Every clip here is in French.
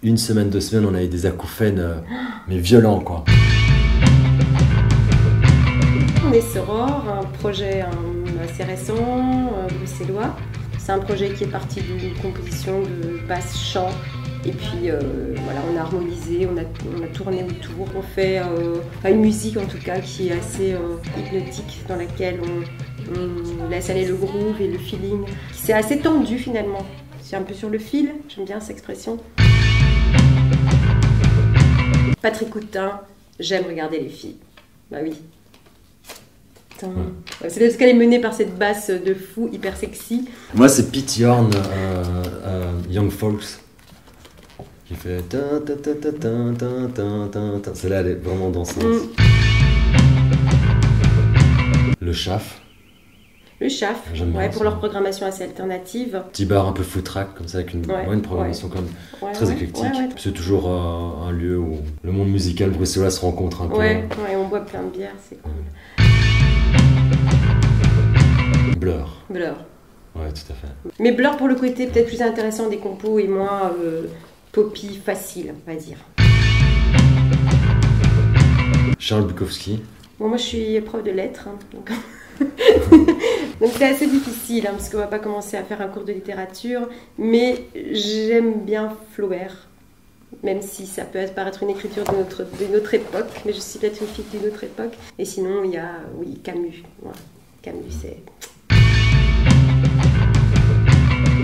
une semaine, 2 semaines, on a eu des acouphènes, mais violents, quoi. On est Soror, un projet assez récent, bruxellois. C'est un projet qui est parti d'une composition de basse-chant. Et puis voilà, on a harmonisé, on a tourné autour. On fait une musique en tout cas qui est assez hypnotique, dans laquelle on laisse aller le groove et le feeling. C'est assez tendu finalement. C'est un peu sur le fil, j'aime bien cette expression. Patrick Coutin, j'aime regarder les filles. Bah oui. C'est parce qu'elle est menée par cette basse de fou, hyper sexy. Moi, c'est Pete Yorn, Young Folks, qui fait ta ta ta ta ta ta ta ta ta. Celle-là, elle est vraiment dansante. Le Chaf. Le Chaf, ouais, pour leur programmation assez alternative. Petit bar un peu footrack, comme ça, avec une programmation comme très éclectique. C'est toujours un lieu où le monde musical bruxellois se rencontre un peu. Ouais, on boit plein de bières, c'est cool. Blur. Blur. Ouais, tout à fait. Mais Blur pour le côté peut-être plus intéressant des compos et moins poppy facile, on va dire. Charles Bukowski. Bon, moi je suis prof de lettres, hein, donc donc c'est assez difficile, hein, parce qu'on va pas commencer à faire un cours de littérature, mais j'aime bien Flaubert, même si ça peut paraître une écriture de notre époque, mais je suis peut-être une fille d'une autre époque. Et sinon il y a, oui, Camus. Voilà. Camus, c'est...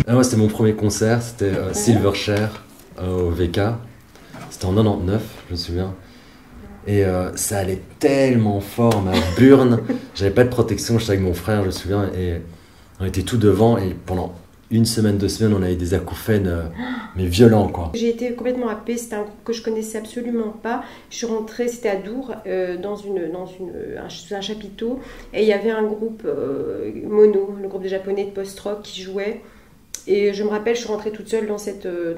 Ah ouais, c'était mon premier concert, c'était Silverchair au VK. C'était en 99, je me souviens. Et ça allait tellement fort, ma burne. J'avais pas de protection, j'étais avec mon frère, je me souviens. Et on était tout devant et pendant une semaine, 2 semaines, on a eu des acouphènes, mais violents, quoi. J'ai été complètement happée, c'était un groupe que je connaissais absolument pas. Je suis rentrée, c'était à Dour, dans un chapiteau. Et il y avait un groupe mono, le groupe des Japonais de post-rock qui jouait. Et je me rappelle, je suis rentrée toute seule dans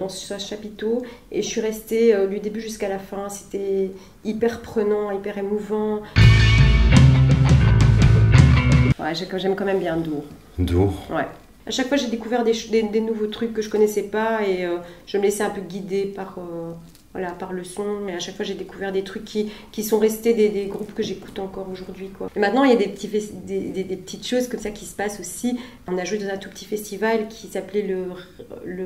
ce chapiteau et je suis restée du début jusqu'à la fin. C'était hyper prenant, hyper émouvant. Ouais, j'aime quand même bien Dour. Dour. Ouais. À chaque fois, j'ai découvert des nouveaux trucs que je connaissais pas et je me laissais un peu guider par le son. Et à chaque fois, j'ai découvert des trucs qui sont restés des groupes que j'écoute encore aujourd'hui, quoi. Et maintenant, il y a des petites choses comme ça qui se passent aussi. On a joué dans un tout petit festival qui s'appelait le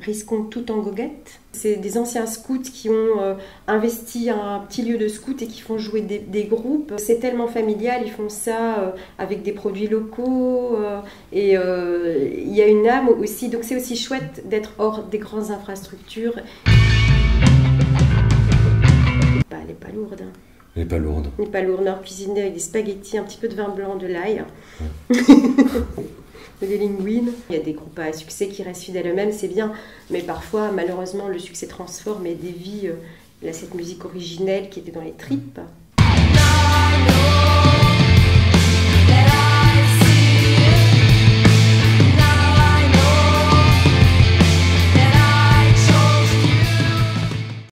Risquons tout en goguette. C'est des anciens scouts qui ont investi un petit lieu de scouts et qui font jouer des groupes. C'est tellement familial, ils font ça avec des produits locaux et il y a une âme aussi. Donc c'est aussi chouette d'être hors des grandes infrastructures. Elle n'est pas lourde. Hein. Elle n'est pas lourde. Elle n'est pas lourde. On a cuisiné avec des spaghettis, un petit peu de vin blanc, de l'ail. Des linguines. Il y a des groupes à succès qui restent fidèles eux-mêmes, c'est bien, mais parfois, malheureusement, le succès transforme et dévie cette musique originelle qui était dans les tripes.